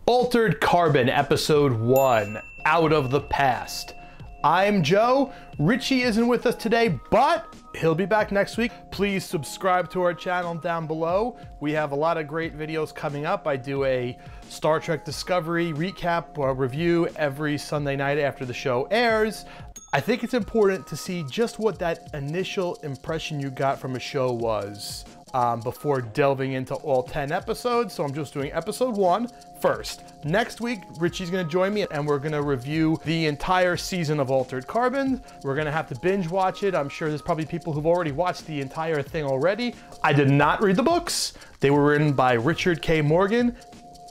Altered Carbon, Episode 1, Out of the Past. I'm Joe. Richie isn't with us today, but he'll be back next week. Please subscribe to our channel down below. We have a lot of great videos coming up. I do a Star Trek Discovery recap or review every Sunday night after the show airs. I think it's important to see just what that initial impression you got from a show was before delving into all 10 episodes. So I'm just doing episode 1 first. Next week, Richie's gonna join me and we're gonna review the entire season of Altered Carbon. We're gonna have to binge watch it. I'm sure there's probably people who've already watched the entire thing already. I did not read the books. They were written by Richard K. Morgan.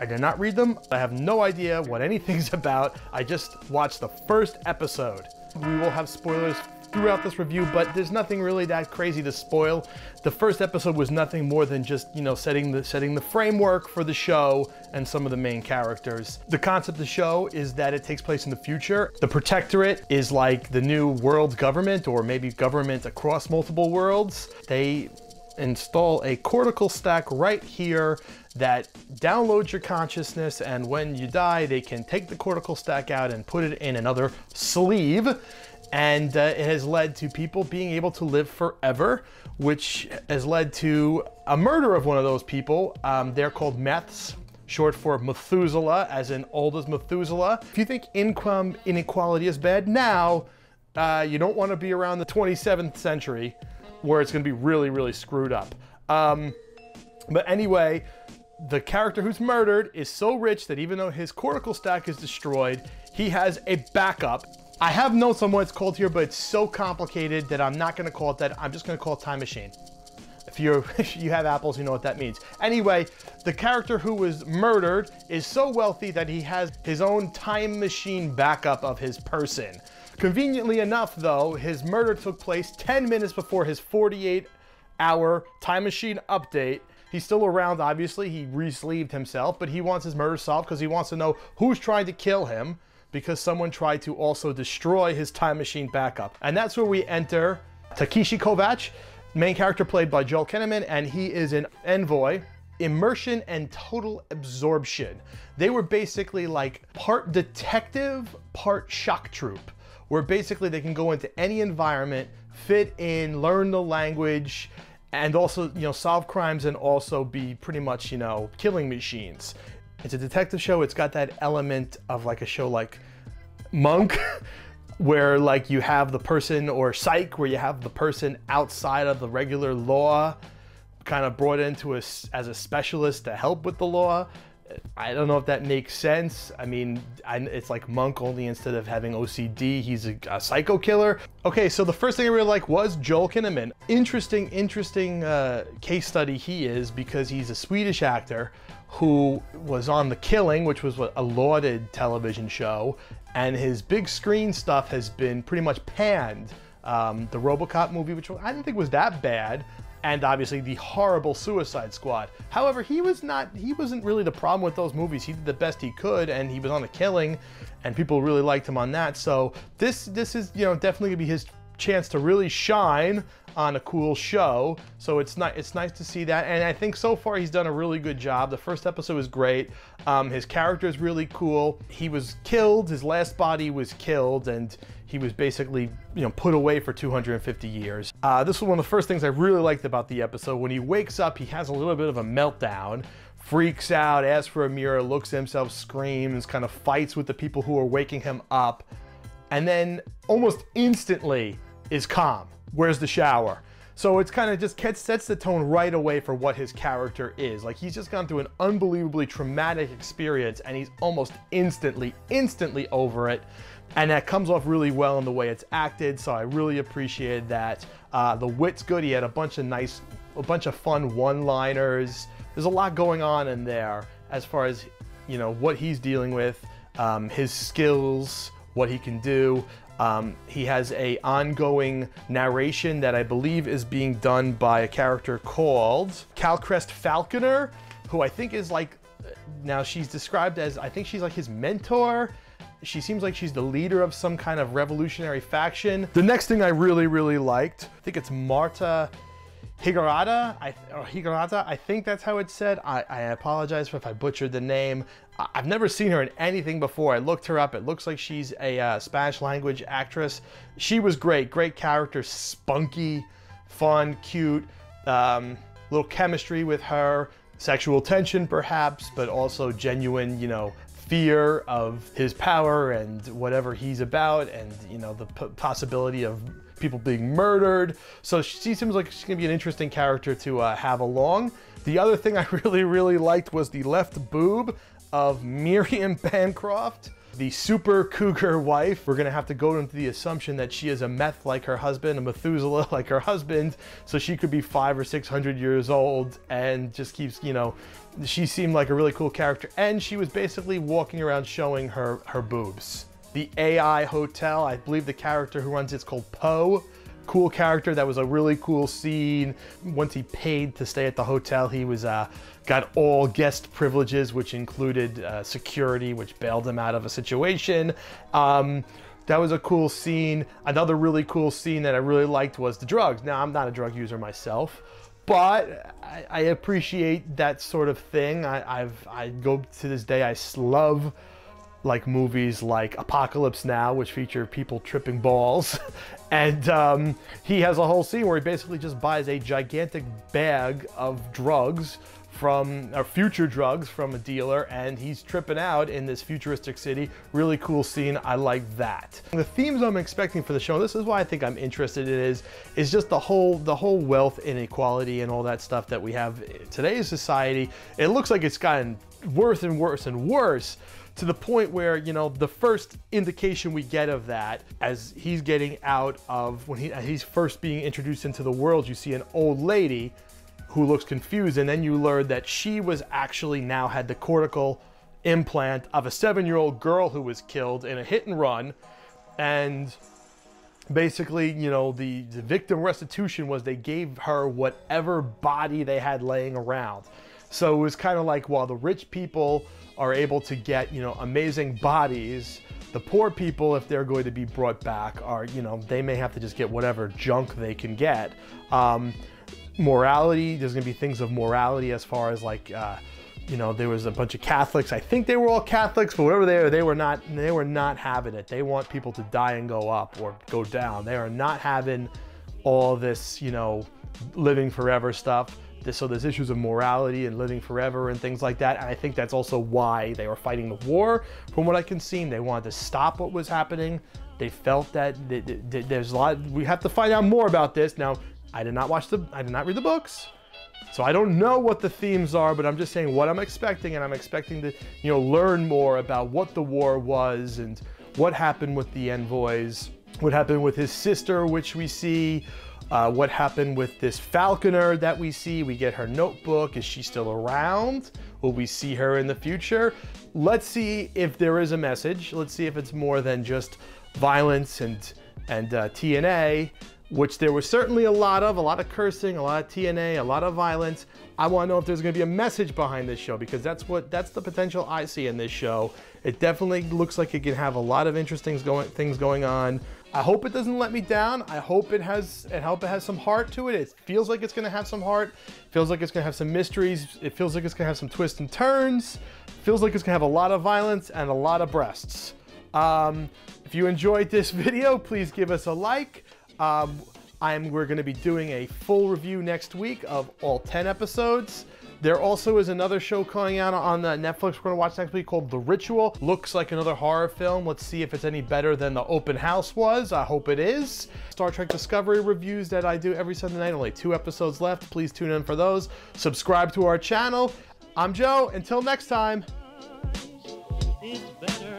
I did not read them. I have no idea what anything's about. I just watched the first episode. We will have spoilers throughout this review, but there's nothing really that crazy to spoil. The first episode was nothing more than just, you know, setting the framework for the show and some of the main characters. The concept of the show is that it takes place in the future. The Protectorate is like the new world government, or maybe government across multiple worlds. They install a cortical stack right here that downloads your consciousness, and when you die, they can take the cortical stack out and put it in another sleeve. And it has led to people being able to live forever, which has led to a murder of one of those people. They're called Meths, short for Methuselah, as in old as Methuselah. If you think income inequality is bad now, you don't want to be around the 27th century, where it's going to be really, really screwed up. But anyway, the character who's murdered is so rich that even though his cortical stack is destroyed, he has a backup. I have notes on what it's called here, but it's so complicated that I'm not going to call it that. I'm just going to call it Time Machine. If you have apples, you know what that means. Anyway, the character who was murdered is so wealthy that he has his own time machine backup of his person. Conveniently enough, though, his murder took place 10 minutes before his 48-hour time machine update. He's still around, obviously. He re-sleeved himself, but he wants his murder solved because he wants to know who's trying to kill him, because someone tried to also destroy his time machine backup. And that's where we enter Takeshi Kovacs, main character played by Joel Kinnaman, and he is an envoy. Immersion and total absorption. They were basically like part detective, part shock troop, where basically they can go into any environment, fit in, learn the language, and also, you know, solve crimes and also be pretty much, you know, killing machines. It's a detective show. It's got that element of like a show like Monk, where like you have the person, or Psych, where you have the person outside of the regular law, kind of brought into as a specialist to help with the law. I don't know if that makes sense. I mean, it's like Monk, only instead of having OCD, he's a psycho killer. Okay, so the first thing I really liked was Joel Kinnaman. Interesting case study he is, because he's a Swedish actor who was on The Killing, which was a lauded television show, and his big screen stuff has been pretty much panned. The RoboCop movie, which I didn't think was that bad, and obviously the horrible Suicide Squad. However, he wasn't really the problem with those movies. He did the best he could, and he was on The Killing, and people really liked him on that. So this is, you know, definitely gonna be his chance to really shine on a cool show. So it's nice to see that, and I think so far he's done a really good job. The first episode was great. His character is really cool. He was killed, his last body was killed, and he was basically, you know, put away for 250 years. This was one of the first things I really liked about the episode. When he wakes up, he has a little bit of a meltdown, freaks out, asks for a mirror, looks at himself, screams, kind of fights with the people who are waking him up, and then almost instantly is calm. Where's the shower? So it's kind of just sets the tone right away for what his character is. Like, he's just gone through an unbelievably traumatic experience, and he's almost instantly over it. And that comes off really well in the way it's acted, so I really appreciated that. The wit's good. He had a bunch of fun one-liners. There's a lot going on in there as far as, you know, what he's dealing with, his skills, what he can do. He has a ongoing narration that I believe is being done by a character called Calcrest Falconer, who I think is like, now she's described as, I think she's like his mentor. She seems like she's the leader of some kind of revolutionary faction. The next thing I really liked, I think it's Marta Higurata, I think that's how it's said. I apologize if I butchered the name. I've never seen her in anything before. I looked her up. It looks like she's a Spanish language actress. She was great character, spunky, fun, cute, little chemistry with her, sexual tension perhaps, but also genuine, you know, fear of his power and whatever he's about, and you know, the possibility of people being murdered. So she seems like she's gonna be an interesting character to have along. The other thing I really liked was the left boob of Miriam Bancroft, the super cougar wife. We're gonna have to go into the assumption that she is a meth like her husband, a Methuselah like her husband, so she could be 500 or 600 years old and just keeps, you know, she seemed like a really cool character, and she was basically walking around showing her boobs. The AI Hotel, I believe the character who runs it's called Poe. Cool character. That was a really cool scene. Once he paid to stay at the hotel, he was got all guest privileges, which included security, which bailed him out of a situation. That was a cool scene. Another really cool scene that I really liked was the drugs. Now, I'm not a drug user myself, but I appreciate that sort of thing. I go to this day, I love like movies like Apocalypse Now, which feature people tripping balls. And he has a whole scene where he basically just buys a gigantic bag of drugs from, or future drugs from a dealer, and he's tripping out in this futuristic city. Really cool scene, I like that. The themes I'm expecting for the show, this is why I think I'm interested in it, is just the whole wealth inequality and all that stuff that we have in today's society. It looks like it's gotten worse and worse and worse, to the point where, you know, the first indication we get of that, as he's getting out of, when he's first being introduced into the world, you see an old lady who looks confused, and then you learn that she was actually now had the cortical implant of a 7-year-old girl who was killed in a hit and run. And basically, you know, the victim restitution was they gave her whatever body they had laying around. So it was kind of like, while the rich people are able to get, you know, amazing bodies, the poor people, if they're going to be brought back, are, you know, they may have to just get whatever junk they can get. Morality, there's gonna be things of morality as far as like, you know, there was a bunch of Catholics. I think they were all Catholics, but whatever they were not having it. They want people to die and go up or go down. They are not having all this, you know, living forever stuff. So there's issues of morality and living forever and things like that. And I think that's also why they were fighting the war. From what I can see, they wanted to stop what was happening. They felt that there's a lot, we have to find out more about this. Now, I did not read the books, so I don't know what the themes are, but I'm just saying what I'm expecting, and I'm expecting to, you know, learn more about what the war was and what happened with the envoys, what happened with his sister, which we see, what happened with this falconer that we see. We get her notebook. Is she still around? Will we see her in the future? Let's see if there is a message. Let's see if it's more than just violence and TNA, which there was certainly a lot of cursing, a lot of TNA, a lot of violence. I want to know if there's going to be a message behind this show, because that's the potential I see in this show. It definitely looks like it can have a lot of interesting things going on. I hope it doesn't let me down. I hope it has some heart to it. It feels like it's going to have some heart. It feels like it's going to have some mysteries. It feels like it's going to have some twists and turns. It feels like it's going to have a lot of violence and a lot of breasts. If you enjoyed this video, please give us a like. We're going to be doing a full review next week of all 10 episodes. There also is another show coming out on Netflix we're going to watch next week called The Ritual. Looks like another horror film. Let's see if it's any better than The Open House was. I hope it is. Star Trek Discovery reviews that I do every Sunday night. Only 2 episodes left. Please tune in for those. Subscribe to our channel. I'm Joe. Until next time. It's better.